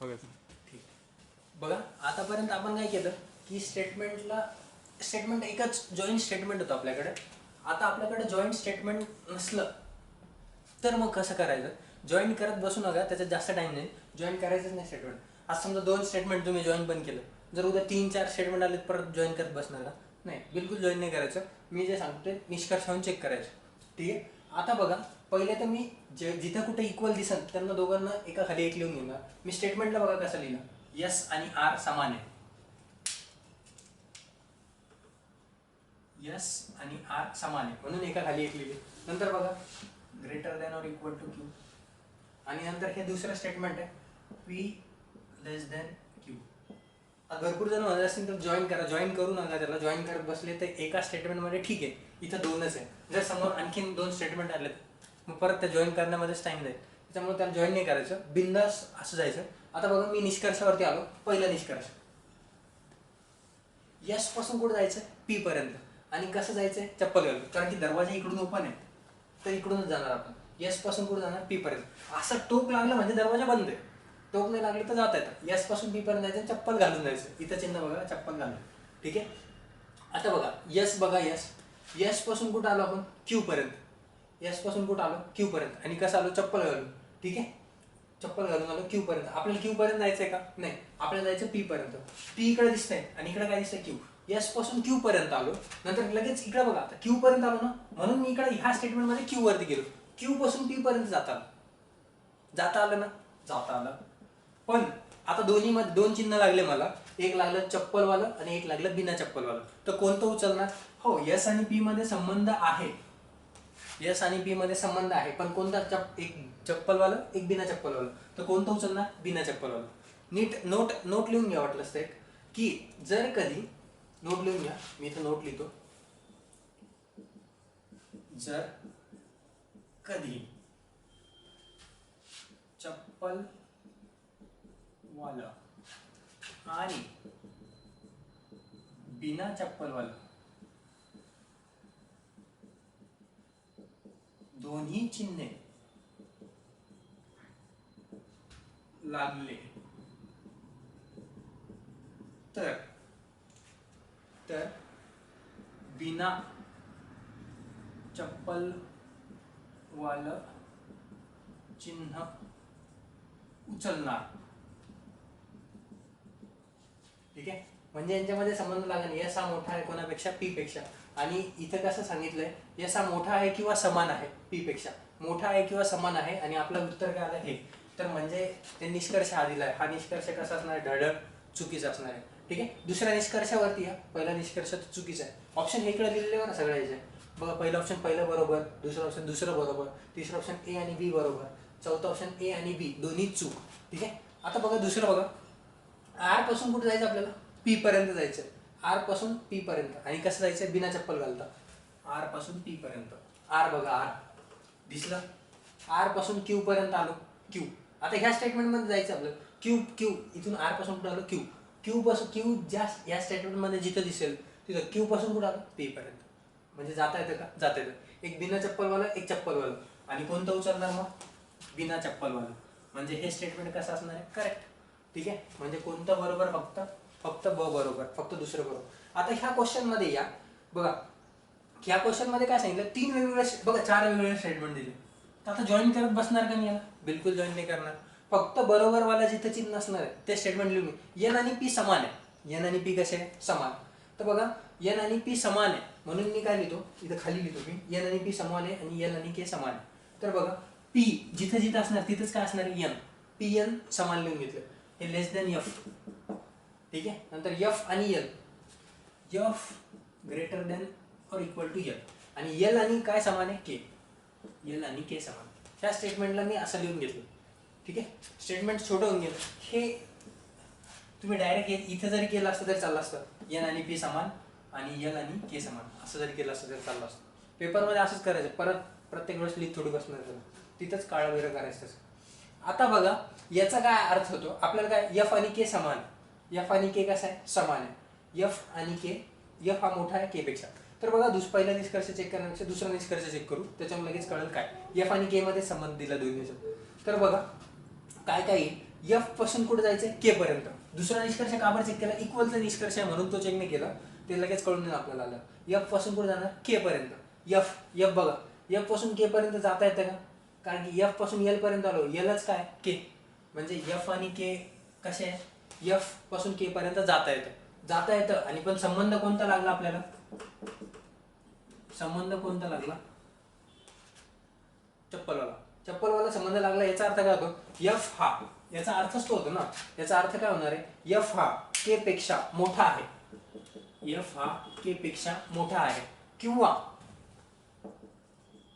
Okay ठीक. बघा आतापर्यंत आपण काय केलं की स्टेटमेंट एकच जॉईंट स्टेटमेंट होतं आपल्याकडे. आता आपल्याकडे जॉईंट स्टेटमेंट नसलं तर मग कसं करायचं. जॉईन करत बसू नका, त्याच्यात जास्त टाइम नाही. जॉईन करायचंच नाही स्टेटमेंट. आज समजा 2 स्टेटमेंट तुम्ही जॉईन पण केलं, जर उद्या 3-4 स्टेटमेंट आले परत जॉईन करत बसणार का? नाही, बिलकुल जॉईन नाही करायचं. मी जे सांगतो ते निष्कर्षावरून चेक करायचं. ठीक आहे. आता बघा, पहिले तर मी जिथं कुठे इक्वल दिसन त्यांना दोघांना एका खाली एक लिहून घेणार. मी स्टेटमेंटला बघा कसं लिहिलं, यस आणि आर समान आहे. यस आणि आर समान आहे म्हणून एका खाली एक लिहिले. नंतर बघा greater than or equal to Q, आणि नंतर हे दुसरं स्टेटमेंट आहे पी लेस दॅन क्यू. भरपूर जण म्हणत असतील तर जॉईन करा. जॉईन करू नका त्याला. जॉईन करत बसले तर एका स्टेटमेंटमध्ये ठीक आहे, इथं 2च आहे. जर समोर आणखीन 2 स्टेटमेंट आले मग परत त्या जॉईन करण्यामध्येच टाइम जाईल. त्याच्यामुळे त्याला जॉईन नाही करायचं, बिंदास असं जायचं. आता बघा मी निष्कर्षावरती आलो. पहिला निष्कर्ष, यस पासून कुठं जायचं, पी पर्यंत. आणि कसं जायचंय, चप्पल घालून, कारण की दरवाजा इकडून ओपन आहे तर इकडूनच जाणार आपण. यस पासून कुठं जाणार, पी पर्यंत. असं टोक लागलं म्हणजे दरवाजा बंद आहे. टोक नाही लागलं तर जाता येतं. यस पासून पी पर्यंत जायचं, चप्पल घालून जायचं. इथं चिन्ह बघा, चप्पल घालून. ठीक आहे. आता बघा यस, बघा यस पासून कुठं आलो आपण, क्यू पर्यंत. यस पासून कुठं आलो, क्यू पर्यंत. आणि कसं आलो, चप्पल घालून. ठीक आहे, चप्पल घालून आलो क्यू पर्यंत. आपल्याला क्यू पर्यंत जायचंय का, नाही, आपल्याला जायचं पी पर्यंत. पी इकडे दिसतंय आणि इकडे काय दिसतंय, क्यू. यस पासून क्यू पर्यंत आलो, नंतर लगेच इकडे बघा आता क्यू पर्यंत आलो ना, म्हणून मी इकडे ह्या स्टेटमेंट मध्ये क्यू वरती गेलो. क्यू पासून पी पर्यंत जाता आलं ना, जाता आलं. पण आता दोन्ही मध्ये 2 चिन्ह लागले मला. एक लागलं चप्पलवालं आणि एक लागलं बिना चप्पलवालं. तर कोणतं उचलणार. हो, यस आणि पी मध्ये संबंध आहे. यस आणि पी मध्ये संबंध आहे, पण कोणता, एक चप्पलवालं एक बिना चप्पलवालं. तर कोणतं उचलणार, बिना चप्पलवालं. नीट नोट लिहून घ्या वाटलंच ते, की जर कधी, नोट लिहून घ्या, मी इथं नोट लिहितो. जर कधी चप्पल वाला आणि बिना चप्पल वाला दोन्ही चिन्हे लागले तर बिना चप्पल वालं चिन्ह उचलणार. ठीक आहे. म्हणजे यांच्यामध्ये संबंध लागेल. यस हा मोठा आहे कोणापेक्षा, पी पेक्षा. आणि इथं कसं सांगितलंय, यस हा मोठा आहे किंवा समान आहे पी पेक्षा. मोठा आहे किंवा समान आहे, आणि आपलं उत्तर काय आलं हे. तर म्हणजे ते निष्कर्ष हा दिलाय. हा निष्कर्ष कसा असणार, ढळढळ चुकीचा असणार आहे. ठीक आहे. दुसऱ्या निष्कर्षावरती या. पहिला निष्कर्ष चुकीचा आहे. ऑप्शन हे इकडे दिलेले बघा सगळ्या याचे. बघा, पहिलं ऑप्शन पहिलं बरोबर, दुसरं ऑप्शन दुसरं बरोबर, तिसरं ऑप्शन ए आणि बी बरोबर, चौथा ऑप्शन ए आणि बी दोन्ही चूक. ठीक आहे. आता बघा दुसरं बघा, आर पासून कुठे जायचं आपल्याला, पी पर्यंत जायचं. आर पासून पी पर्यंत. आणि कसं जायचं, बिना चप्पल घालता. आर पासून पी पर्यंत. आर बघा, आर दिसलं. आर पासून क्यू पर्यंत आलो, क्यू. आता ह्या स्टेटमेंट मध्ये जायचं आपलं, क्यू इथून आर पासून कुठे आलो, क्यू पासून, क्यू ज्या या स्टेटमेंट मध्ये जिथं दिसेल तिथं क्यू पासून कुठं आलो, पी पर्यंत. म्हणजे जाता येतं का, जाता येतं. एक बिना चप्पलवाला, एक चप्पलवाला. आणि कोणतं उचलणार मग, बिना चप्पलवाला. म्हणजे हे स्टेटमेंट कसं असणार आहे, करेक्ट. ठीक आहे. म्हणजे कोणतं बरोबर, फक्त ब बरोबर, फक्त दुसरं बरोबर. आता ह्या क्वेश्चन मध्ये या बघा, ह्या क्वेश्चन मध्ये काय सांगितलं, 3 वेगवेगळ्या, बघा 4 वेगवेगळे स्टेटमेंट दिले. तर आता जॉईन करत बसणार का मी याला, बिलकुल जॉईन नाही करणार. फक्त बरोबरवाला जिथं चिन्ह असणार आहे ते स्टेटमेंट लिहून मी. एन आणि पी समान आहे. एन आणि पी कसे आहे, समान. तर बघा एन आणि पी समान आहे म्हणून मी काय लिहितो, इथं खाली लिहितो मी, एन आणि पी समान आहे आणि एल आणि के समान आहे. तर बघा पी जिथं जिथं असणार तिथंच काय असणार आहे, एन. पी एन समान लिहून घेतलं. हे लेस दॅन एफ. ठीक आहे. नंतर एफ आणि L, F greater than or equal to L. आणि एल आणि काय समान आहे, के. एल आणि के समान. ह्या स्टेटमेंटला मी असं लिहून घेतलं. ठीक आहे. स्टेटमेंट छोटं होऊन गेलं. हे तुम्ही डायरेक्ट इथं जरी केलं असतं तरी चाललं असतं, एन आणि पी समान आणि एल आणि के समान असं जरी केलं असतं तरी चाललं असतं. पेपरमध्ये असंच करायचं, परत प्रत्येक वेळेस लिहित थोडी बसणार त्याला, तिथंच काळं वेगळं करायचं तसं. आता बघा याचा काय अर्थ होतो आपल्याला, काय एफ आणि के समान. एफ आणि के कसं आहे, समान आहे. एफ आणि के, एफ हा मोठा आहे के पेक्षा. तर बघा पहिला निष्कर्ष चेक करण्यापेक्षा दुसरा निष्कर्ष चेक करू, त्याच्यामुळे लगेच कळेल काय एफ आणि के मध्ये संबंध दिला दोन्हीचा. तर बघा काय काय एफ पासून कुठे जायचंय के पर्यंत. दुसरा निष्कर्ष का बरं चेक केला, इक्वलचा निष्कर्ष आहे म्हणून तो चेक नाही केला, ते लगेच कळून येईल आपल्याला आलं. एफ पासून कुठे जाणार के पर्यंत. एफ एफ बघा, एफ पासून के पर्यंत जाता येतं का, कारण की एफ पासून एल पर्यंत आलो, एलच काय के, म्हणजे एफ आणि के कसे आहे, एफ पासून के पर्यंत जाता येतं. आणि पण संबंध कोणता लागला आपल्याला, संबंध कोणता लागला, चप्पलवाला संबंध लागला. याचा अर्थ काय होतो, एफ हा, याचा अर्थच तो होतो ना, याचा अर्थ काय होणार आहे, एफ हा के पेक्षा मोठा आहे, एफ हा के पेक्षा मोठा आहे, किंवा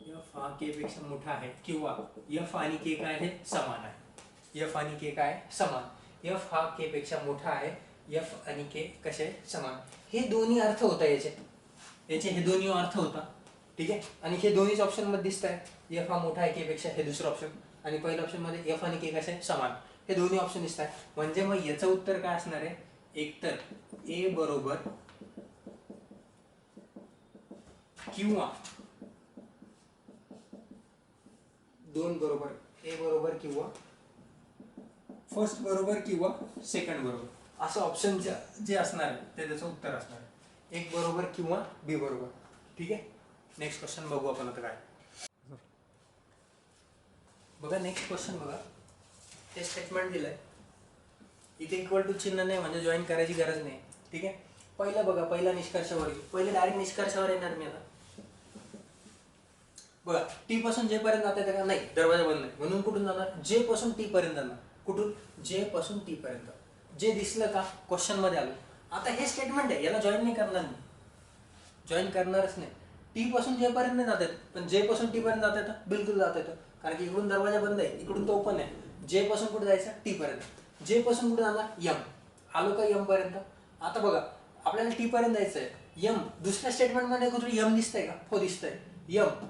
एफ हा के पेक्षा मोठा आहे, किंवा एफ आणि के काय आहे, समान आहे. एफ आणि के काय समान, एफ हा के पेक्षा मोठा आहे, एफ आणि के कसे समान. हे दोन्ही अर्थ होता याचे हे दोन्ही अर्थ होता. ठीक आहे, आणि हे दोन्हीच ऑप्शन मध्ये दिसत आहे, एफ हा मोठा आहे के पेक्षा, हे दुसरं ऑप्शन, आणि पहिल्या ऑप्शन मध्ये एफ आणि के कसे समान, हे दोन्ही ऑप्शन दिसत आहे. म्हणजे मग याचं उत्तर काय असणार आहे, एकतर ए बरोबर किंवा 2 बरोबर, ए बरोबर किंवा फर्स्ट बरोबर किंवा सेकंड बरोबर, असं ऑप्शन जे असणार आहे ते त्याचं उत्तर असणार आहे, एक बरोबर किंवा बी बरोबर. ठीक आहे, नेक्स्ट क्वेश्चन बघू आपण आता काय. बघा नेक्स्ट क्वेश्चन बघा, हे स्टेटमेंट दिलंय, इथे इक्वल टू चिन्ह नाही म्हणजे जॉईन करायची गरज नाही. ठीक आहे, पहिलं बघा, पहिला निष्कर्षावर येईल, पहिले डायरेक्ट निष्कर्षावर येणार मी आता. बघा टी पासून जे पर्यंत जाते का, नाही दरवाजा बंद नाही, म्हणून कुठून जाणार, जे पासून टी पर्यंत जाणार, कुठून जे पासून टी पर्यंत, जे दिसलं का क्वेश्चन मध्ये आलं. आता हे स्टेटमेंट आहे, याला जॉईन नाही करणार मी, जॉईन करणारच नाही. टी पासून जे पर्यंत नाही जातात, पण जे पासून टी पर्यंत जात येतं, बिलकुल जात येतं, कारण की इकडून दरवाजा बंद आहे, इकडून तो ओपन आहे. जे पासून कुठे जायचं, टी पर्यंत, जे पासून कुठे जाणार, यम, आलो का यम पर्यंत. आता बघा आपल्याला टी पर्यंत जायचंय, यम दुसऱ्या स्टेटमेंट मध्ये कुठे यम दिसतंय का, हो दिसतंय, यम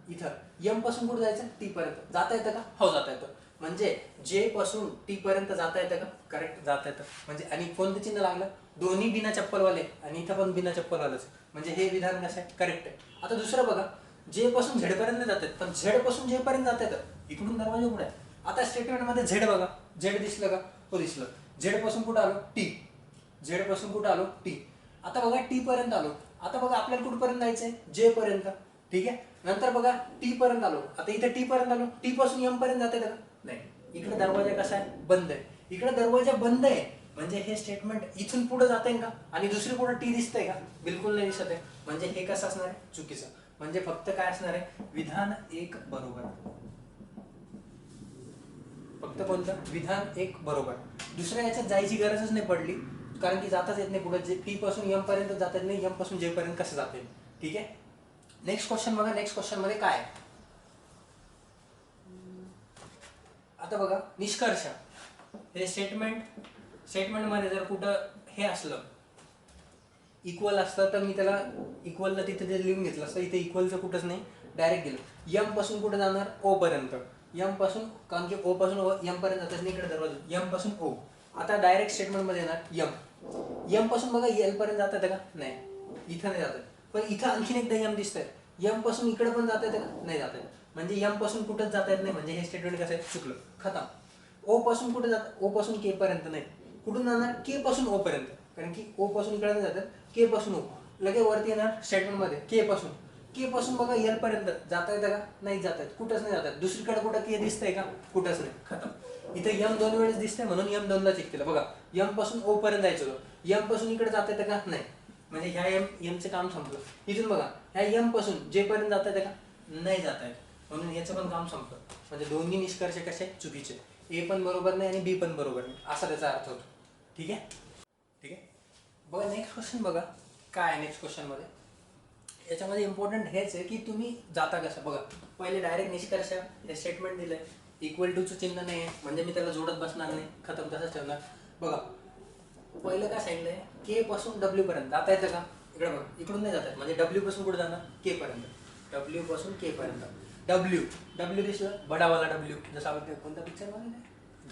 इथं, यम पासून कुठे जायचं, टी पर्यंत, जाता येतं का, हो जाता येतं. म्हणजे जे पासून टी पर्यंत जाता येतं का, करेक्ट जाता येतं. म्हणजे आणि कोणतं चिन्ह लागलं, दोन्ही बिना चप्पलवाले, आणि इथं पण बिना चप्पलवालेच, म्हणजे हे विधान कसं आहे, करेक्ट आहे. आता दुसरं बघा, जे पासून झेड पर्यंत जातात, पण झेड पासून जे पर्यंत जात येतं, इकडून दरवाजा उघडा आहे. आता स्टेटमेंट मध्ये झेड बघा, झेड दिसलं का, हो दिसलं, झेड पासून कुठं आलो, टी, झेड पासून कुठं आलो, टी. आता बघा टी पर्यंत आलो, आता बघा आपल्याला कुठपर्यंत जायचंय, जे पर्यंत. ठीक आहे, नंतर बघा टी पर्यंत आलो, आता इथे टी पर्यंत आलो, टी पासून एम पर्यंत जाते का, नाही, इकडे दरवाजा कसा आहे, बंद आहे, इकडे दरवाजा बंद आहे, म्हणजे हे स्टेटमेंट इथून पुढे जाते का, आणि दुसरी पुढे टी दिसतंय का, बिलकुल नाही दिसत आहे. म्हणजे हे कसं असणार आहे, चुकीचं. म्हणजे फक्त काय असणार आहे, विधान एक बरोबर, फक्त कोणतं, विधान एक बरोबर. दुसऱ्या याच्यात जायची गरजच नाही पडली, कारण की जाताच येत नाही पुढे, जे टी पासून एम पर्यंत जात येत नाही, एम पासून जे पर्यंत कसं जाते. ठीक आहे, नेक्स्ट क्वेश्चन बघा, नेक्स्ट क्वेश्चन मध्ये काय आहे. आता बघा निष्कर्ष, हे स्टेटमेंट मध्ये जर कुठं हे असलं, इक्वल असतं तर मी त्याला इक्वलला तिथे जे लिहून घेतलं असतं, इथे इक्वलचं कुठंच नाही, डायरेक्ट गेलं. यम पासून कुठे जाणार, ओ पर्यंत, यम पासून, कारण की ओ पासून यम पर्यंत जातात नाही, इकडे दरवाजा यम पासून ओ. आता डायरेक्ट स्टेटमेंट मध्ये येणार यम पासून बघा एल पर्यंत जातात का, नाही इथं नाही जातात, पण इथं आणखीन एकदा यम दिसतंय, यम पासून इकडे पण जात येतं का, नाही जात येत, म्हणजे यम पासून कुठंच जाता येत नाही, म्हणजे हे स्टेटमेंट कसं आहे, चुकलं, खतम. ओ पासून कुठे जात, ओ पासून के पर्यंत नाही, कुठून जाणार, के पासून ओ पर्यंत, कारण की ओ पासून इकडे नाही जातात, के पासून ओ, लगे वरती येणार स्टेटमेंट मध्ये के पासून बघा एल पर्यंत जाता येतं का, नाही जात आहेत, कुठंच नाही जातात. दुसरीकडे कुठं के दिसतंय का, कुठंच नाही, खतम. इथे यम 2 वेळेस दिसतंय म्हणून यम 2ला चेक केलं. बघा यम पासून ओ पर्यंत जायचं होतं, यम पासून इकडे जाता येतं का, नाही, म्हणजे ह्या यमचं काम संपलं. इथून बघा ह्या यम पासून जे पर्यंत जाता येतं का, नाही जाता येत, म्हणून याचं पण काम संपलं. म्हणजे दोन्ही निष्कर्ष कसे चुकीचे, ए पण बरोबर नाही आणि बी पण बरोबर नाही, असा त्याचा अर्थ होतो. ठीक आहे, ठीक आहे. बघा नेक्स्ट क्वेश्चन बघा काय आहे. नेक्स्ट क्वेश्चन मध्ये याच्यामध्ये इम्पॉर्टंट हेच आहे की तुम्ही जाता कसं. बघा पहिले डायरेक्ट निष्कर्ष, हे स्टेटमेंट दिलंय, इक्वल टूचं चिन्ह नाही आहे म्हणजे मी त्याला जोडत बसणार नाही, खतम, तसंच ठेवणार. बघा पहिलं काय सांगितलंय, के पासून डब्ल्यू पर्यंत जाता येतं का, इकडे बघा इकडून नाही जातात, म्हणजे डब्ल्यू पासून कुठे जाणार, के पर्यंत, डब्ल्यू पासून के पर्यंत. डब्ल्यू दिसलं, बडावाला डब्ल्यू, जसं आपण कोणत्या पिक्चर मध्ये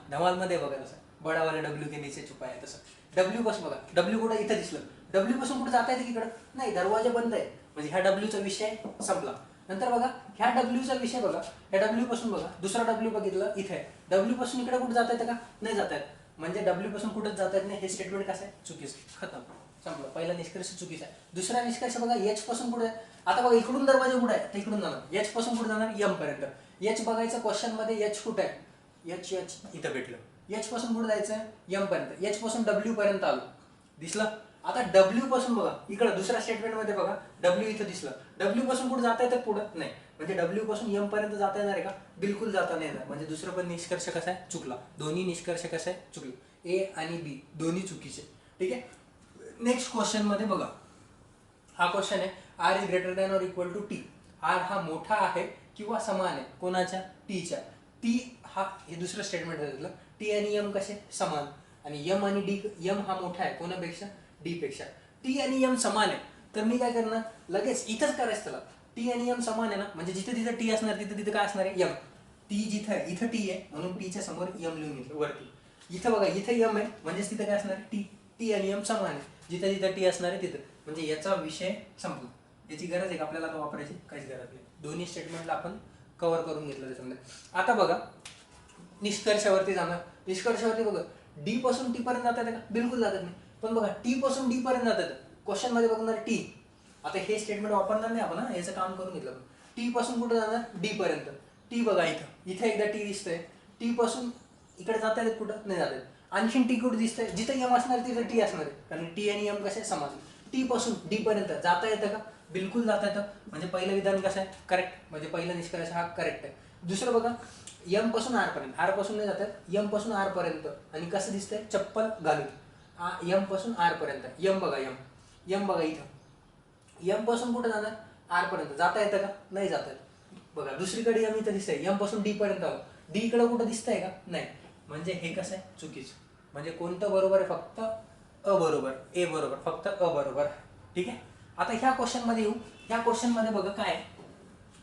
धमाल मध्ये बघा तसं, बडावाला डब्ल्यू के नीचे छुपा आहे, तसं डब्ल्यू पासून बघा, डब्ल्यू कुठं इथं दिसलं, डब्ल्यू पासून कुठे जाता येतं, इकडं नाही, दरवाजा बंद आहे, म्हणजे ह्या डब्ल्यूचा विषय संपला. नंतर बघा ह्या डब्ल्यूचा विषय बघा, ह्या डब्ल्यू पासून बघा दुसरा डब्ल्यू बघितलं इथे आहे, डब्ल्यू पासून इकडे कुठे जाता येतं का, नाही जाता येत, म्हणजे डब्ल्यू पासून कुठेच जाता येत नाही, हे स्टेटमेंट कसं आहे, चुकीचं, खतम, संपलं, पहिला निष्कर्ष चुकीचा आहे. दुसरा निष्कर्ष बघा एच पासून कुठे आहे, आता बघा इकडून दरवाजा कुठे आहे, तर इकडून जाणार, एच पासून कुठे जाणार, एम पर्यंत, एच बघायचं क्वेश्चन मध्ये एच कुठे आहे, एच एच इथं भेटलं, एच पासून कुठे जायचं एम पर्यंत, एच पासून डब्ल्यू पर्यंत आलो, दिसलं. आता डब्ल्यू पासून बघा इकडे दुसऱ्या स्टेटमेंट मध्ये बघा डब्ल्यू इथं दिसलं, डब्ल्यू पासून कुठे जाता येतं पुढे नाही, म्हणजे डब्ल्यू पासून एम पर्यंत जाता येणार आहे का, बिलकुल जाता नाही येणार, म्हणजे दुसरं पण निष्कर्ष कसा आहे चुकला, दोन्ही निष्कर्ष कसे आहे चुकले, ए आणि बी दोन्ही चुकीचे. ठीक आहे. नेक्स्ट क्वेश्चन मध्ये बघा, हा क्वेश्चन आहे R is greater than or equal to T, R हा मोठा आहे किंवा समान आहे कोणाच्या, टीच्या, टी हा हे दुसरं स्टेटमेंट घेतलं, टी आणि एम कसे समान, आणि एम आणि डी, एम हा मोठा आहे कोणापेक्षा, डी पेक्षा, टी आणि एम समान आहे, तर मी काय करणार लगेच इथंच करायचं त्याला, टी आणि एम समान आहे ना, म्हणजे जिथे जिथे टी असणार तिथे तिथे काय असणार आहे एम, टी जिथं आहे इथं टी आहे म्हणून टीच्या समोर एम लिहून घेतलं वरती, इथं बघा इथं एम आहे म्हणजेच तिथं काय असणार आहे टी, टी आणि एम समान आहे, जिथं जिथं टी असणार आहे तिथं, म्हणजे याचा विषय संपला, याची गरज आहे का आपल्याला आता वापरायची, काहीच गरज नाही, दोन्ही स्टेटमेंटला आपण कव्हर करून घेतलं त्याच्यामध्ये. आता बघा निष्कर्षावरती जाणार, निष्कर्षावरती बघा डी पासून टी पर्यंत जातात का, बिलकुल जातात नाही, पण बघा टी पासून डी पर्यंत जातात, क्वेश्चन मध्ये बघणार टी, आता हे स्टेटमेंट वापरणार नाही आपण, याचं काम करून घेतलं, टी पासून कुठे जाणार डी पर्यंत, टी बघा इथं, इथे एकदा टी दिसतंय, टी पासून इकडे जाता येत कुठं नाही जात, आणखीन टी कुठे दिसतंय, जिथं एम असणार तिथं टी असणार आहे, कारण टी आणि एम कसे समान, टी पासून डी पर्यंत जाता येतं का, बिलकुल जाता येतं, म्हणजे पहिलं विधान कसं आहे करेक्ट, म्हणजे पहिला निष्कर्ष हा करेक्ट आहे. दुसरं बघा एम पासून आर पर्यंत, आर पासून नाही जातात, एम पासून आर पर्यंत, आणि कसं दिसतंय चप्पल घालून, एम पासून आर पर्यंत, एम बघा एम, एम बघा इथं, एम पासून कुठं जाणार आर पर्यंत, जाता येतं का, नाही जात येत, बघा दुसरीकडे एम इथं दिसतंय, एम पासून डी पर्यंत आलो, डी इकडे कुठं दिसतंय का, नाही, म्हणजे हे कसं आहे चुकीचं, म्हणजे कोणतं बरोबर आहे, फक्त अ बरोबर, ए बरोबर, फक्त अ बरोबर. ठीक आहे. आता ह्या क्वेश्चन मध्ये येऊ, ह्या क्वेश्चन मध्ये बघा काय आहे,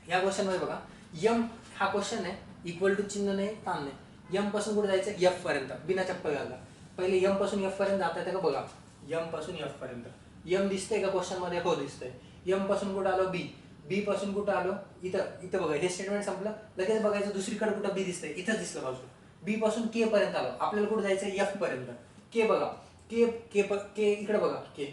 ह्या क्वेश्चन मध्ये बघा यम हा क्वेश्चन आहे, इक्वल टू चिन्ह नाही ताण नाही, यम पासून कुठे जायचं एफ पर्यंत, बिना चप्पल घालता, पहिले यम पासून एफ पर्यंत जाता येतं का बघा, यम पासून एफ पर्यंत, यम दिसतंय का क्वेश्चन मध्ये, हो दिसतंय, यम पासून कुठं आलो बी, बी पासून कुठं आलो इथं, इथं बघा हे स्टेटमेंट संपलं, लगेच बघायचं दुसरीकडे कुठं बी दिसतंय, इथंच दिसलं बाजू, बी पासून के पर्यंत आलो, आपल्याला कुठे जायचं एफ पर्यंत, के बघा, के के के इकडे बघा, के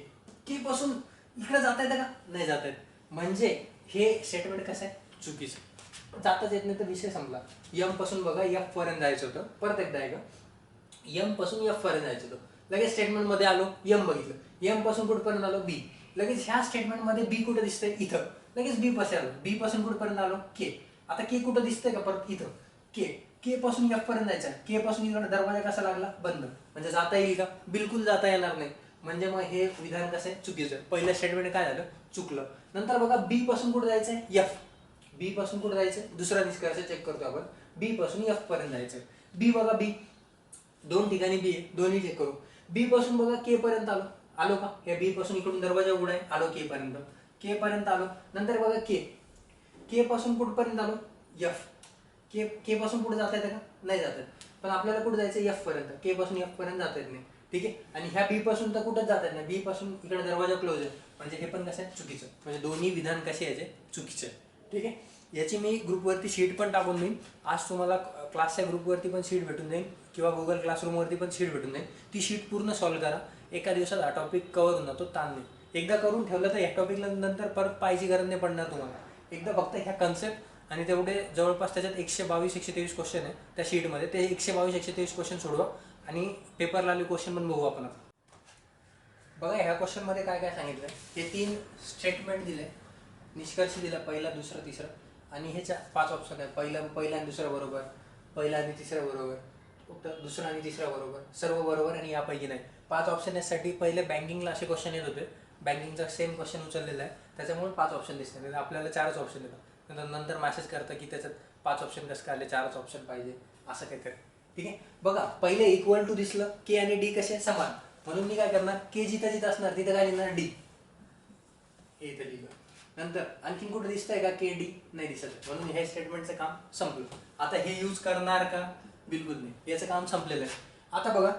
के पासून इकडे जाता येतं का, नाही जाता येत, म्हणजे हे स्टेटमेंट कसं आहे चुकीचं, जाताच येत नाही तर विषय संपला. यम पासून बघा एफ पर्यंत जायचं होतं, परत एकदा आहे का, यम पासून एफ पर्यंत जायचं होतं, लगेच स्टेटमेंट मध्ये आलो यम बघितलं, यम पासून कुठपर्यंत आलो बी, लगेच ह्या स्टेटमेंट मध्ये बी कुठे दिसतंय इथं, लगेच बी पासून आलो, बी पासून कुठपर्यंत आलो के, आता के कुठं दिसतंय का परत इथं, के के पासून एफ पर्यंत जायचं, के पासून इकडे दरवाजा कसा लागला बंद, म्हणजे जाता येईल का, बिलकुल जाता येणार नाही, म्हणजे मग हे विधान कसं आहे चुकीचं, पहिलं स्टेटमेंट काय झालं चुकलं. नंतर बघा बी पासून कुठे जायचंय एफ, बी पासून कुठे जायचंय, दुसरा निष्कर्ष चेक करतो आपण, बी पासून एफ पर्यंत जायचंय, बी बघा बी दोन ठिकाणी बी आहे, दोन्ही चेक करू, बी पासून बघा के पर्यंत आलो, आलो का, या बी पासून इकडून दरवाजा उघडा आहे, आलो के पर्यंत, के पर्यंत आलो, नंतर बघा के, के पासून कुठपर्यंत आलो एफ, के के पासून कुठे जाता येतं का, नाही जात येत, पण आपल्याला कुठे जायचं एफ पर्यंत, के पासून एफ पर्यंत जाता येत नाही. ठीक आहे. आणि ह्या बी पासून तर कुठंच जात येत नाही, बी पासून इकडे दरवाजा क्लोज आहे, म्हणजे हे पण कसं आहे चुकीचं, म्हणजे दोन्ही विधान कसे याचे चुकीचे. ठीक आहे. याची मी ग्रुपवरती शीट पण टाकून देईन, आज तुम्हाला क्लासच्या ग्रुपवरती पण शीट भेटून जाईल किंवा गुगल क्लासरूमवरती पण शीट भेटून जाईल, ती शीट पूर्ण सॉल्व्ह करा, एका दिवसात हा टॉपिक कव्हर होऊन जातो, ताण नाही. एकदा करून ठेवलं तर ह्या टॉपिकला नंतर परत पाहायची गरज नाही पडणार तुम्हाला, एकदा फक्त ह्या कन्सेप्ट आणि तेवढे जवळपास त्याच्यात 122-123 क्वेश्चन आहे त्या शीटमध्ये, ते 122-123 क्वेश्चन सोडवा आणि पेपरला आले क्वेश्चन पण बघू आपण. बघा ह्या क्वेश्चनमध्ये काय काय सांगितलं, हे 3 स्टेटमेंट दिले, निष्कर्ष दिला पहिला दुसरा तिसरा, आणि ह्याच्या 5 ऑप्शन आहे, पहिला आणि दुसरा बरोबर, पहिला आणि तिसरा बरोबर, फक्त दुसरा आणि तिसरा बरोबर, सर्व बरोबर आणि यापैकी नाही. 5 ऑप्शन यासाठी पहिले बँकिंगला असे क्वेश्चन येत होते, बँकिंगचा सेम क्वेश्चन उचललेला आहे त्याच्यामुळे 5 ऑप्शन दिसतात, आपल्याला 4च ऑप्शन येतात, नंतर मॅसेज करतं की त्याच्यात 5 ऑप्शन कसं काय आले, 4च ऑप्शन पाहिजे असं काहीतरी. ठीक आहे. बघा पहिले इक्वल टू दिसलं, के आणि डी कसे समान, म्हणून मी काय करणार, के जिथं जिथं असणार तिथं काय लिहिणार डी, हे इथं लिहिलं. नंतर आणखीन कुठे दिसतंय का के डी, नाही दिसत, म्हणून हे स्टेटमेंटचं काम संपलं. आता हे यूज करणार का, बिलकुल नाही, याचं काम संपलेलं आहे. आता बघा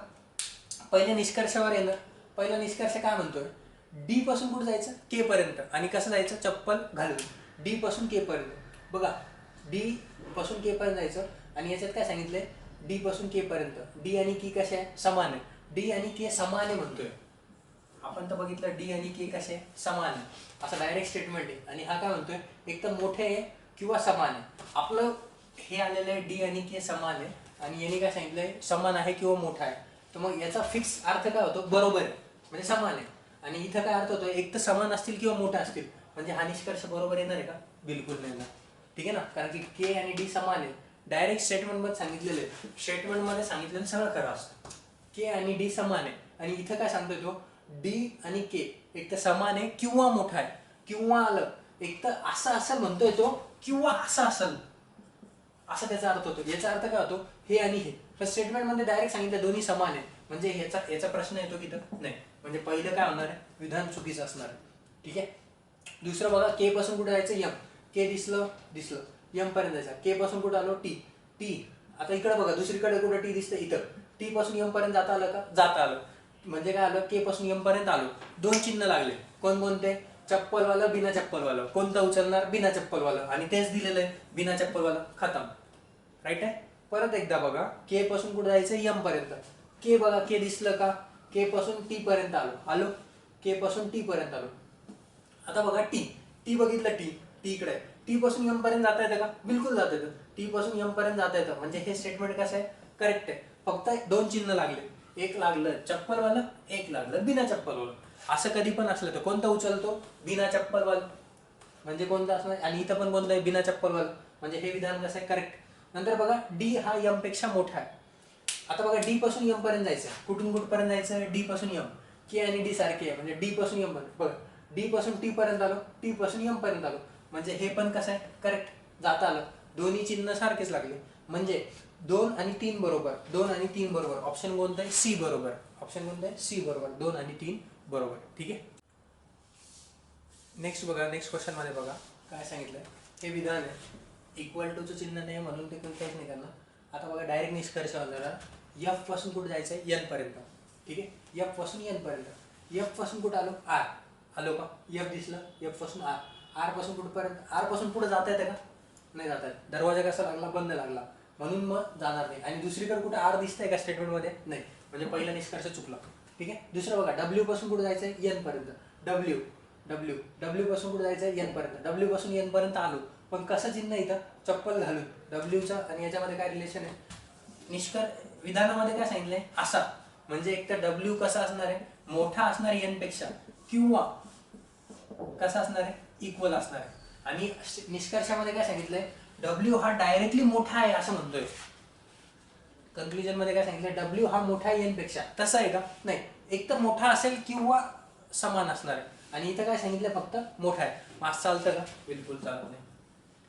पहिल्या निष्कर्षावर येणार, पहिला निष्कर्ष काय म्हणतोय, डी पासून कुठे जायचं के पर्यंत, आणि कसं जायचं चप्पल घालून, डी पासून के पर्यंत. बघा डी पासून के पर्यंत जायचं आणि याच्यात काय सांगितलंय डी पासून के पर्यंत. डी आणि के कसे आहे समान आहे. डी आणि के समान आहे म्हणतोय आपण तर बघितलं डी आणि के कसे समान आहे असं डायरेक्ट स्टेटमेंट आहे. आणि हा काय म्हणतोय एक तर मोठे आहे किंवा समान आहे. आपलं हे आलेलं आहे डी आणि के समान आहे आणि याने काय सांगितलंय समान आहे किंवा मोठा आहे. तर मग याचा फिक्स अर्थ काय होतो बरोबर आहे म्हणजे समान आहे. आणि इथं काय अर्थ होतो एक तर समान असतील किंवा मोठा असतील म्हणजे हा निष्कर्ष बरोबर येणार आहे का बिलकुल नाही येणार. ठीक आहे ना कारण की के आणि डी समान आहे. डायरेक्ट स्टेटमेंटमध्ये सांगितलेलं आहे स्टेटमेंटमध्ये सांगितलेलं सगळं खरं असतं. के आणि डी समान आहे आणि इथं काय सांगतोय तो डी आणि के एक तर समान आहे किंवा मोठा आहे किंवा आलं एक तर असं असेल म्हणतोय तो किंवा असं असेल असा त्याचा अर्थ होतो. याचा अर्थ काय होतो हे आणि हे. पण स्टेटमेंटमध्ये डायरेक्ट सांगितलं दोन्ही समान आहे म्हणजे याचा प्रश्न येतो की नाही म्हणजे पहिलं काय होणार आहे विधान चुकीचं असणार आहे. ठीक आहे. दुसरं बघा के पासून कुठे जायचं यम. के दिसलं यम पर्यंत जायचं. के पासून कुठं आलो टी. आता इकडे बघा दुसरीकडे कुठं टी दिसतं इथं. टी पासून यम पर्यंत जाता आलं का जाता आलं म्हणजे काय आलं के पासून यम पर्यंत आलो. दोन चिन्ह लागले कोणकोणते चप्पलवालं बिना चप्पलवालं. कोणतं उचलणार बिना चप्पलवालं आणि तेच दिलेलं आहे बिना चप्पलवालं खतम. राईट आहे. परत एकदा बघा के पासून कुठे जायचं यम पर्यंत. के बघा के दिसलं का के पासून टी पर्यंत आलो के पासून टी पर्यंत आलो. आता बघा टी बघितलं टी इकडे आहे. टी पासून यम पर्यंत जाता येतं का बिलकुल जाता येतं. टी पासून यम पर्यंत जाता येतं म्हणजे हे स्टेटमेंट कसं आहे करेक्ट आहे. फक्त दोन चिन्ह लागले एक लागलं चप्पलवालं एक लागलं बिना चप्पलवालं. असं कधी पण असलं तर कोणतं उचलतो बिना चप्पलवालं म्हणजे कोणतं असणार आणि इथं पण कोणतं आहे बिना चप्पलवालं म्हणजे हे विधान कसं आहे करेक्ट. नंतर बघा डी हा यम पेक्षा मोठा आहे. आता बघा डी पासून यम पर्यंत जायचं कुठून कुठपर्यंत जायचं डी पासून यम. के आणि डी सारखे आहे म्हणजे डी पासून यम पर्यंत. बघा डी पासून टी पर्यंत आलो टी पासून यम पर्यंत आलो म्हणजे हे पण कसं आहे करेक्ट जाता आलं. दोन्ही चिन्ह सारखेच लागले म्हणजे 2 आणि 3 बरोबर. 2 आणि 3 बरोबर. ऑप्शन कोणतं आहे सी बरोबर. ऑप्शन कोणतं आहे सी बरोबर. 2 आणि 3 बरोबर. ठीक आहे. नेक्स्ट बघा नेक्स्ट क्वेश्चन मध्ये बघा काय सांगितलंय हे विधान आहे इक्वल टूचं चिन्ह नाही म्हणून ते काहीच नाही करणार. आता बघा डायरेक्ट निष्कर्ष जरा एफ पासून कुठे जायचं आहे एन पर्यंत. ठीक आहे एफ पासून एन पर्यंत. एफ पासून कुठं आलो आलो का एफ दिसलं एफ पासून आर पासून कुठपर्यंत आर पासून पुढे जाता येतं का नाही जाता येत. दरवाजा कसा लागला बंद लागला म्हणून मग जाणार नाही. आणि दुसरीकडे कुठे आर दिसतंय का स्टेटमेंटमध्ये नाही म्हणजे पहिला निष्कर्ष चुकला. ठीक आहे. दुसरं बघा डब्ल्यू पासून कुठे जायचं आहे एन पर्यंत. डब्ल्यू पासून कुठे जायचं आहे एन पर्यंत. डब्ल्यू पासून एन पर्यंत आलो पण कसं चिन्ह इथं चप्पल घालून. डब्ल्यूचं आणि याच्यामध्ये काय रिलेशन आहे विधानामध्ये काय सांगितलंय असा म्हणजे एक तर डब्ल्यू कसा असणार आहे मोठा असणार आहे एन पेक्षा किंवा कसा असणार आहे इक्वल असणार आहे. आणि निष्कर्षामध्ये काय सांगितलंय डब्ल्यू हा डायरेक्टली मोठा आहे असं म्हणतोय. कन्क्लुजन मध्ये काय सांगितलं डब्ल्यू हा मोठा आहे एन पेक्षा. तसं आहे का नाही एक तर मोठा असेल किंवा समान असणार आहे आणि इथं काय सांगितलं फक्त मोठा आहे. मास चालतं का बिलकुल चालत नाही.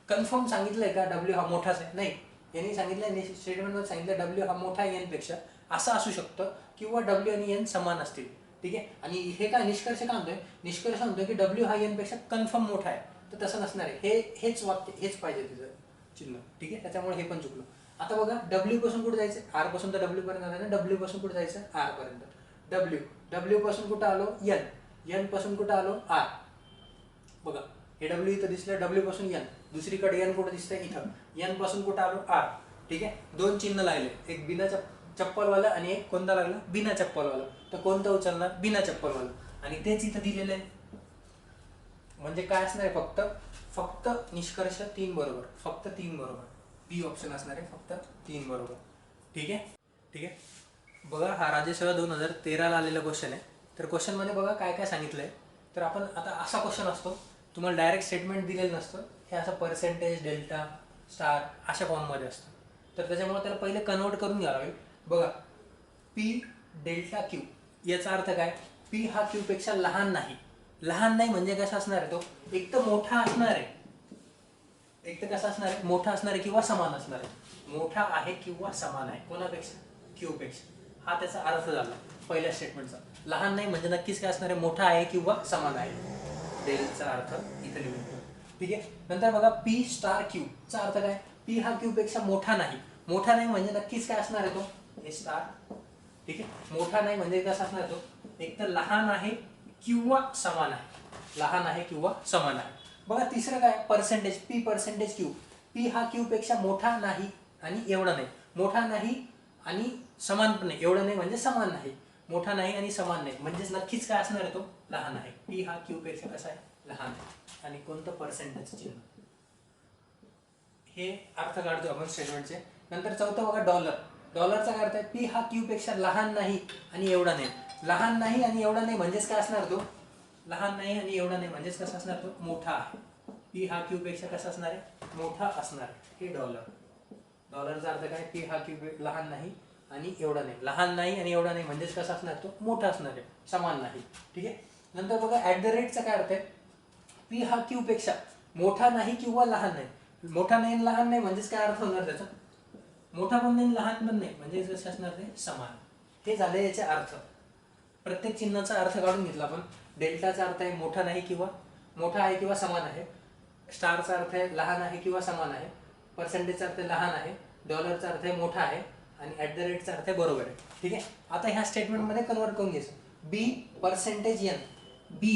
कन्फर्म सांगितलंय का डब्ल्यू हा मोठाच आहे नाही. यांनी सांगितलं स्टेटमेंटमध्ये सांगितलं डब्ल्यू हा मोठा आहे एन पेक्षा असं असू शकतं किंवा डब्ल्यू आणि एन समान असतील. ठीक आहे. आणि हे काय निष्कर्ष काय म्हणतोय निष्कर्ष म्हणतोय की डब्ल्यू हा एन पेक्षा कन्फर्म मोठा आहे. तर तसं नसणार आहे हेच वाक्य हेच पाहिजे तिचं चिन्ह. ठीक आहे. त्याच्यामुळे हे पण चुकलं. आता बघा डब्ल्यू पासून कुठे जायचं आर पासून तर डब्ल्यू पर्यंत जायचं डब्ल्यू पासून कुठे जायचं आर पर्यंत. डब्ल्यू पासून कुठं आलो एन पासून कुठं आलो आर. बघा हे डब्ल्यू इथं दिसलं डब्ल्यू पासून एन दुसरीकडे एन कुठं दिसतंय इथं एन पासून कुठं आलो आर. ठीक आहे. दोन चिन्ह लागले एक बिना चप्पलवाला आणि एक कोणता लागला बिना चप्पलवाला. तर कोणतं उचलणार बिना चप्पलवाला आणि तेच इथं दिलेलं आहे म्हणजे काय असणार आहे फक्त निष्कर्ष 3 बरोबर. फक्त 3 बरोबर. बी ऑप्शन असणार आहे फक्त 3 बरोबर. ठीक आहे. बघा हा राज्यसेवा 2013 ला आलेला क्वेश्चन आहे. तर क्वेश्चन मध्ये बघा काय काय सांगितलंय. तर आपण आता असा क्वेश्चन असतो तुम्हाला डायरेक्ट स्टेटमेंट दिलेलं नसतं हे असं पर्सेंटेज डेल्टा स्टार अशा फॉर्ममध्ये असतं. तर त्याच्यामुळे त्याला पहिले कन्वर्ट करून घ्यावं लागेल. बघा पी डेल्टा क्यू याचा अर्थ काय पी हा क्यू पेक्षा लहान नाही. लहान नाही म्हणजे कसा असणार आहे तो एक तर मोठा असणार आहे एक तर कसा असणार आहे मोठा असणार आहे किंवा समान असणार आहे. मोठा आहे किंवा समान आहे कोणापेक्षा क्यू पेक्षा. हा त्याचा अर्थ झाला पहिल्या स्टेटमेंटचा. लहान नाही म्हणजे नक्कीच काय असणार आहे मोठा आहे किंवा समान आहे. डेलचा अर्थ इथे लिहून. ठीक आहे. नंतर बघा पी स्टार क्यू चा अर्थ काय पी हा क्यू पेक्षा मोठा नाही. मोठा नाही म्हणजे नक्कीच काय असणार आहे तो हे स्टार. ठीक आहे. मोठा नाही म्हणजे कसा असणार आहे तो एक तर लहान आहे किंवा समान आहे. लहान आहे किंवा समान आहे. बघा तिसरं काय percentage, P percentage Q. P हा क्यू पेक्षा मोठा नाही आणि एवढा नाही. मोठा नाही आणि समान पण नाही. एवढं नाही म्हणजे समान नाही. मोठा नाही आणि समान नाही म्हणजेच नक्कीच काय असणार आहे तो लहान आहे. पी हा क्यू पेक्षा कसा आहे लहान आहे. आणि कोणतं पर्सेंटेज चिन्ह, हे अर्थ काढतो आपण स्टेटमेंटचे. नंतर चौथं बघा डॉलर. डॉलरचा काय अर्थ आहे पी हा क्यू पेक्षा लहान नाही आणि एवढा नाही. लहान नाही आणि एवढा नाही म्हणजेच काय असणार तो लहान नाही आणि एवढा नाही म्हणजेच कसा असणार तो मोठा आहे. पी हा क्यू पेक्षा कसा असणार आहे मोठा असणार आहे. हे डॉलर. डॉलरचा अर्थ काय पी हा क्यू लहान नाही आणि एवढा नाही. लहान नाही आणि एवढा नाही म्हणजेच कसा असणार तो मोठा असणार आहे, समान नाही. ठीक आहे. नंतर बघा ॲट द रेटचा काय अर्थ आहे पी हा क्यू पेक्षा मोठा नाही किंवा लहान नाही. मोठा नाही लहान नाही म्हणजेच काय अर्थ होणार त्याचा मोठा पण नाही लहान पण नाही म्हणजे कसं असणार ते समान. हे झाले याचे अर्थ. प्रत्येक चिन्हाचा अर्थ काढून घेतला आपण. डेल्टाचा अर्थ आहे मोठा नाही किंवा मोठा आहे किंवा समान आहे. स्टारचा अर्थ आहे लहान आहे किंवा समान आहे. पर्सेंटेजचा अर्थ लहान आहे. डॉलरचा अर्थ आहे मोठा आहे. आणि ॲट द रेटचा अर्थ आहे बरोबर आहे. ठीक आहे. आता ह्या स्टेटमेंटमध्ये कन्वर्ट करून घ्यायचं. बी पर्सेंटेज एन. बी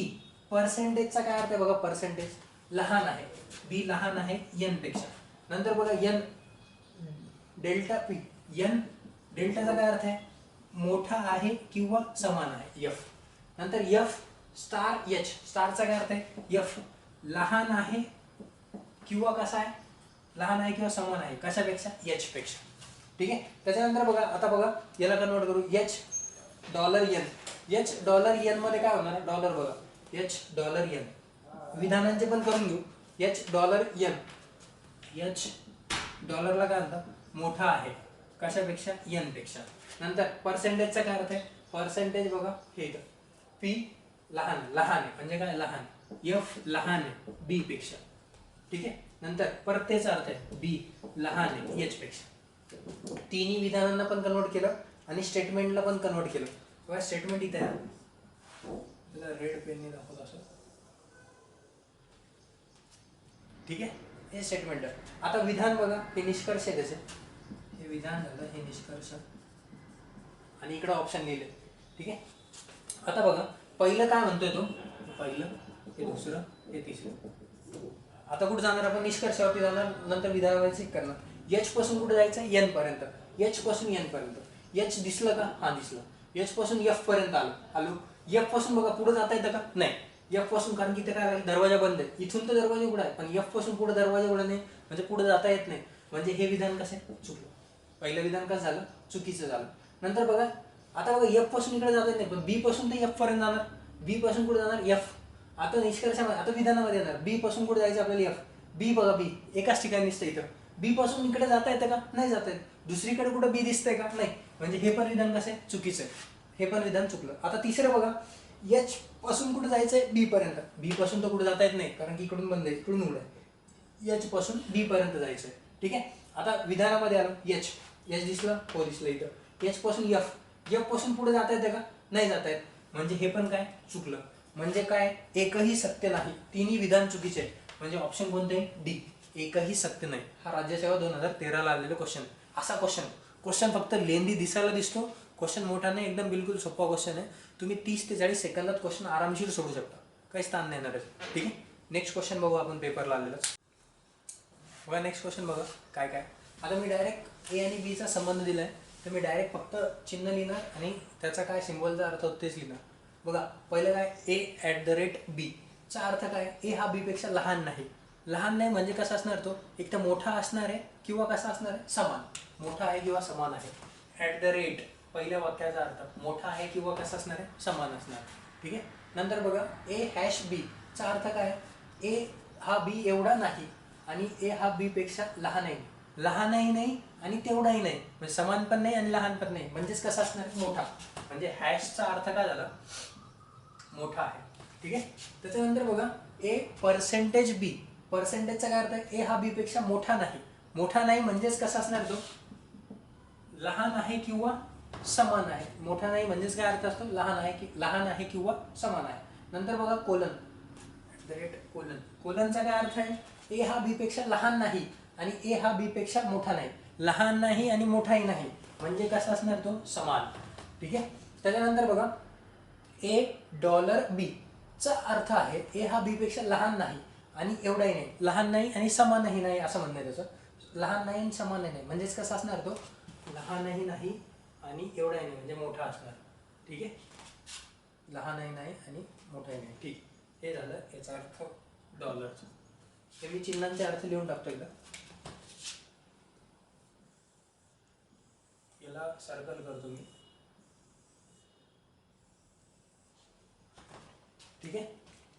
पर्सेंटेजचा काय अर्थ आहे बघा पर्सेंटेज लहान आहे. बी लहान आहे एन पेक्षा. नंतर बघा एन डेल्टा पी. एन डेल्टाचा काय अर्थ आहे मोठा आहे किंवा समान आहे एफ. नंतर एफ स्टार एच. स्टारचा काय अर्थ आहे एफ लहान आहे किंवा कसा आहे लहान आहे किंवा समान आहे कशापेक्षा एच पेक्षा. ठीक आहे. त्याच्यानंतर बघा आता बघा याला कन्वर्ट करू. H dollar an. H dollar an मध्ये काय होणार डॉलर बघा एच डॉलर एन. विधानांचे पण करून घेऊ. H dollar an. एच डॉलरला काय म्हणतात मोठा आहे कशापेक्षा एन पेक्षा. नंतर पर्सेंटेजचा काय अर्थ आहे पर्सेंटेज बघा हे इथं पी लहान लहान आहे म्हणजे काय लहान. एफ लहान आहे बी पेक्षा. ठीक आहे. नंतर परत तेच अर्थ आहे बी लहान आहे एच पेक्षा. तिन्ही विधानांना पण कन्वर्ट केलं आणि स्टेटमेंटला पण कन्वर्ट केलं. बघा स्टेटमेंट इथे आहे. रेड पेनने दाखवतो असं. ठीक आहे. हे स्टेटमेंट आहे. आता विधान बघा हे निष्कर्ष आहे त्याचे. हे विधान झालं हे निष्कर्ष आणि इकडे ऑप्शन लिहिले. ठीक आहे. आता बघा पहिलं काय म्हणतोय तो पहिलं हे दुसरं हे तिसरं. आता कुठे जाणार आपण निष्कर्षावरती जाणार नंतर विधानावर चेक करणार. एच पासून कुठे जायचं एन पर्यंत. एच पासून एन पर्यंत. एच दिसलं का हा दिसलं. एच पासून एफ पर्यंत आलो. एफ पासून बघा पुढे जाता येतं का नाही. एफ पासून कारण की ते काय दरवाजा बंद आहे. इथून तर दरवाजा उघडा आहे पण एफ पासून पुढे दरवाजा उघडा नाही म्हणजे पुढे जाता येत नाही. म्हणजे हे विधान कसं चुकलं. पहिलं विधान कसं झालं चुकीचं झालं. नंतर बघा आता बघा एफ पासून इकडे जाता येत नाही पण बी पासून तर एफ पर्यंत जाणार. बी पासून कुठे जाणार एफ. आता निष्कर्षामध्ये आता विधानामध्ये येणार बी पासून कुठे जायचं आपल्याला एफ. बी बघा बी एकाच ठिकाणी दिसतं इथं. बी पासून इकडे जाता येतं का नाही जाता येत. दुसरीकडे कुठं बी दिसतंय का नाही म्हणजे हे पण विधान कसं आहे चुकीचं आहे. हे पण विधान चुकलं. आता तिसरं बघा एच पासून कुठे जायचंय बी पर्यंत. बी पासून तर कुठे जाता येत नाही कारण की इकडून बंद आहे इकडून उघड आहे. एच पासून बी पर्यंत जायचंय. ठीक आहे. आता विधानामध्ये आलो एच. एच दिसलं हो दिसलं इथं. एच पासून एफ. एफ पासून पुढे जाता येतं का नाही जाता येत म्हणजे हे पण काय चुकलं. म्हणजे काय एकही सत्य नाही. तिन्ही विधान चुकीचे आहे. म्हणजे ऑप्शन कोणते डी एकही सत्य नाही. हा राज्यसेवा 2013 ला आलेला क्वेश्चन आहे. असा क्वेश्चन फक्त लेंदी दिसायला दिसतो. क्वेश्चन मोठा नाही एकदम बिलकुल सोपा क्वेश्चन आहे. तुम्ही 30 ते 40 सेकंदात क्वेश्चन आरामशीर सोडू शकता. काही ताण नाही येणार आहे. ठीक आहे. नेक्स्ट क्वेश्चन बघू आपण पेपरला आलेलं. बघा नेक्स्ट क्वेश्चन बघा काय काय. आता मी डायरेक्ट ए आणि बीचा संबंध दिलाय तर मी डायरेक्ट फक्त चिन्ह लिहिणार आणि त्याचा काय सिम्बॉलचा अर्थ होतो तेच लिहिणार. बघा पहिलं काय ए ॲट द रेट बी चा अर्थ काय ए हा बी पेक्षा लहान नाही. लहान नाही म्हणजे कसा असणार तो एक तर मोठा असणार आहे किंवा कसा असणार आहे समान. मोठा आहे किंवा समान आहे. ॲट द रेट पहिल्या वाक्याचा अर्थ मोठा आहे किंवा कसा असणार आहे समान असणार. ठीक आहे. नंतर बघा ए हॅश बी चा अर्थ काय ए हा बी एवढा नाही आणि ए हा बी पेक्षा लहानही नाही. लहानही नाही आणि तेवढाही नाही म्हणजे समान पण नाही आणि लहान पण नाही म्हणजेच कसा असणार मोठा. म्हणजे हॅशचा अर्थ काय झाला मोठा आहे. ठीक आहे. त्याच्यानंतर बघा ए पर्सेंटेज बी. पर्सेंटेजचा काय अर्थ आहे ए हा बी पेक्षा मोठा नाही. मोठा नाही म्हणजेच कसा असणार तो लहान आहे किंवा समान आहे. मोठा नाही म्हणजेच काय अर्थ असतो लहान आहे किंवा समान आहे. नंतर बघा कोलन कोलन. कोलनचा काय अर्थ आहे ए हा बी पेक्षा लहान नाही आणि ए हा बी पेक्षा मोठा नाही. लहान नाही आणि मोठाही नाही म्हणजे कसा असणार तो समान. ठीक आहे. त्याच्यानंतर बघा ए डॉलर बी चा अर्थ आहे ए हा बी पेक्षा लहान नाही आणि एवढाही नाही, लहान नाही आणि समानही नाही असं म्हणणं आहे त्याचं. लहान नाही आणि समानही नाही म्हणजेच कसं असणार तो, लहानही नाही आणि एवढाही नाही म्हणजे मोठा असणार. ठीक आहे, लहानही नाही आणि मोठाही नाही. ठीक, हे झालं याचा अर्थ डॉलरचा. हे मी चिन्हांचे अर्थ लिहून टाकतो एकदा. याला सर्कल करतो मी. ठीक आहे,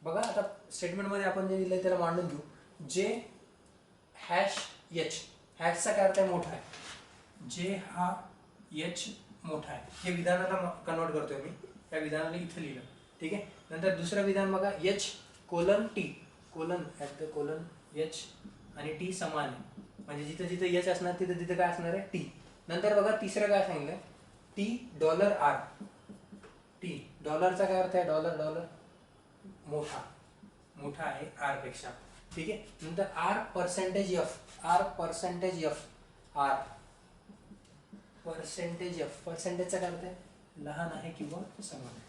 बघा आता स्टेटमेंटमध्ये आपण जे दिलंय त्याला मांडून घेऊ. जे हॅश एच, हॅशचा काय अर्थ आहे, मोठा आहे. जे हा एच मोठा आहे, हे विधानाला कन्वर्ट करतोय मी. या विधानाला इथे लिहिलं. ठीक आहे, नंतर दुसरं विधान बघा, H colon T, colon at the colon H आणि टी समान आहे, म्हणजे जिथं जिथं एच असणार तिथं तिथं काय असणार आहे, टी. नंतर बघा तिसरं काय सांगितलंय, टी डॉलर आर. टी डॉलरचा काय अर्थ आहे, डॉलर, डॉलर मोठा, मोठा आहे आर पेक्षा. ठीक आहे, नंतर R percentage F, R percentage F, R percentage F, पर्सेंटेजचा काय अर्थ आहे, लहान आहे किंवा समान आहे.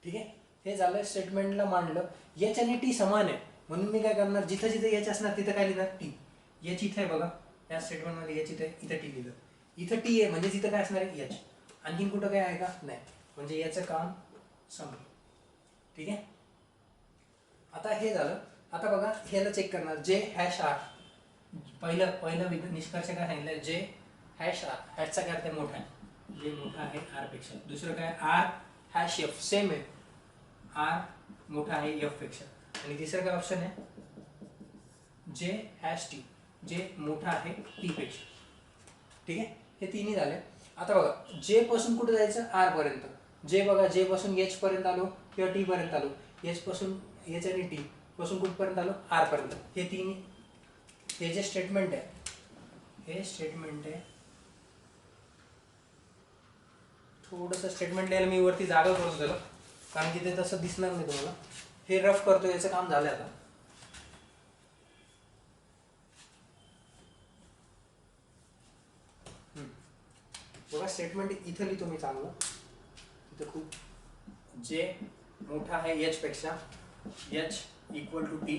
ठीक आहे, हे झालं स्टेटमेंटला मांडलं. एच आणि टी समान आहे म्हणून मी काय करणार, जिथं जिथं एच असणार तिथं काय लिहिणार, टी. एच इथे आहे बघा, या स्टेटमेंटमध्ये एच इथे, इथं टी लिहिलं. इथं टी आहे म्हणजे तिथं काय असणार आहे, एच. आणखीन कुठं काय आहे का, नाही, म्हणजे याचं काम संपलं. ठीक आहे, आता हे झालं. आता बघा ह्याला चेक करणार, जे हॅश आर, पहिलं निष्कर्ष काय सांगितलं, जे हॅश आर, हॅशचा काय अर्थ आहे, मोठा आहे, जे मोठा आहे आर पेक्षा. दुसरं काय, आर हॅश एफ, सेम आहे, आर मोठा आहे एफ पेक्षा. आणि तिसरं काय ऑप्शन आहे, जे हॅश टी, जे मोठा आहे टी पेक्षा. ठीक आहे, हे तिन्ही झाले. आता बघा जे पासून कुठे जायचं, आर पर्यंत. जे बघा, जे पासून एच पर्यंत आलो किंवा टी पर्यंत आलो, एच पासून, एच आणि टी पासून कुठपर्यंत आलो, आर पर्यंत. हे तिन्ही, हे जे स्टेटमेंट आहे, हे स्टेटमेंट आहे. थोडंसं स्टेटमेंट लिहायला मी वरती जागा करतो त्याला, कारण की ते तसं दिसणार नाही तुम्हाला. हे रफ करतो, याचं काम झालं आता. बघा स्टेटमेंट इथं लिहितो मी चांगलं, इथं खूप. जे मोठा आहे एच पेक्षा, एच इक्वल टू टी,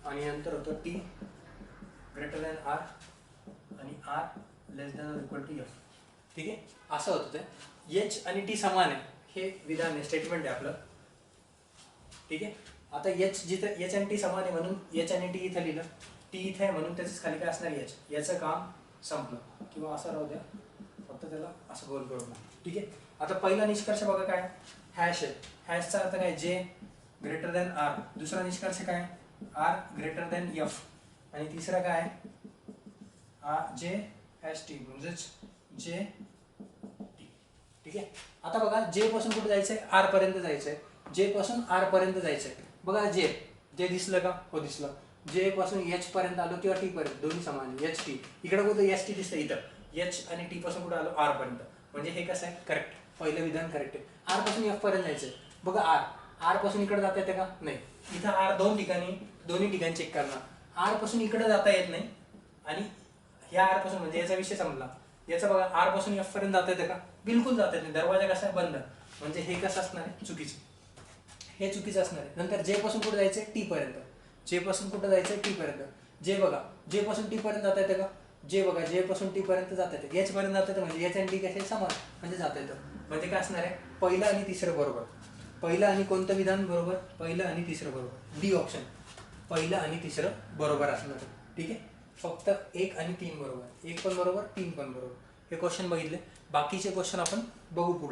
आणि नंतर होतं टी ग्रेटर दॅन आर आणि आर लेस दॅन और इक्वल टू एफ. ठीक आहे, असं होतं ते. एच आणि टी समान आहे, हे विधान आहे, स्टेटमेंट आहे आपलं. ठीक आहे, आता एच जिथं, एच आणि टी समान आहे म्हणून एच आणि टी इथं लिहिलं, टी इथे आहे म्हणून त्याच्याच खाली काय असणार, एच. याचं काम संपलं, किंवा असं राहू द्या, फक्त त्याला असं गोल करून. ठीक आहे, आता पहिला निष्कर्ष बघा काय, हॅश आहे. हॅशचा अर्थ काय, जे ग्रेटर दॅन आर. दुसरा निष्कर्ष काय, आर ग्रेटर दॅन एफ. आणि तिसरा काय, जे हॅश टी म्हणजेच जे टी. ठीक आहे, आता बघा जे पासून कुठे जायचंय, आर पर्यंत जायचंय. जे पासून आर पर्यंत जायचंय, बघा जे, जे दिसलं का, हो दिसलं. जे पासून एच पर्यंत आलो किंवा टी पर्यंत, दोन्ही समान, एच टी. इकडे कुठं एच टी दिसतं, इथं एच आणि टी पासून कुठे आलो, आर पर्यंत. म्हणजे हे कसं आहे, करेक्ट, पहिलं विधान करेक्ट आहे. आर पासून एफ पर्यंत जायचंय, बघा आर, आर पासून इकडे जाता येते का, नाही. इथं आर दोन्ही ठिकाणी चेक करणार. आर पासून इकडे जाता येत नाही, आणि ह्या आर पासून, म्हणजे याचा विषय संपला. याचा बघा, आर पासून एफ पर्यंत जाता येते का, बिलकुल जाता येत नाही. दरवाजा कसा आहे, बंद. म्हणजे हे कसं असणार आहे, चुकीचं, हे चुकीचं असणार आहे. नंतर जे पासून कुठे जायचंय, टी पर्यंत. जे पासून कुठे जायचंय, टी पर्यंत. जे बघा, जे पासून टी पर्यंत जाता येते का, जे बघा, जे पासून टी पर्यंत जाता येते, एच पर्यंत जाता येतं, म्हणजे एच आणि टी कसे समान, म्हणजे जाता येतं. म्हणजे काय असणार आहे, पहिलं आणि तिसरं बरोबर. पहिलं आणि कोणतं विधान बरोबर, पहिलं आणि तिसरं बरोबर. डी ऑप्शन, पहिलं आणि तिसरं बरोबर असणार आहे. ठीक आहे, फक्त 1 आणि 3 बरोबर, 1 पण बरोबर, 3 पण बरोबर. हे क्वेश्चन बघितले. बाकीचे क्वेश्चन आपण बघू पुढे.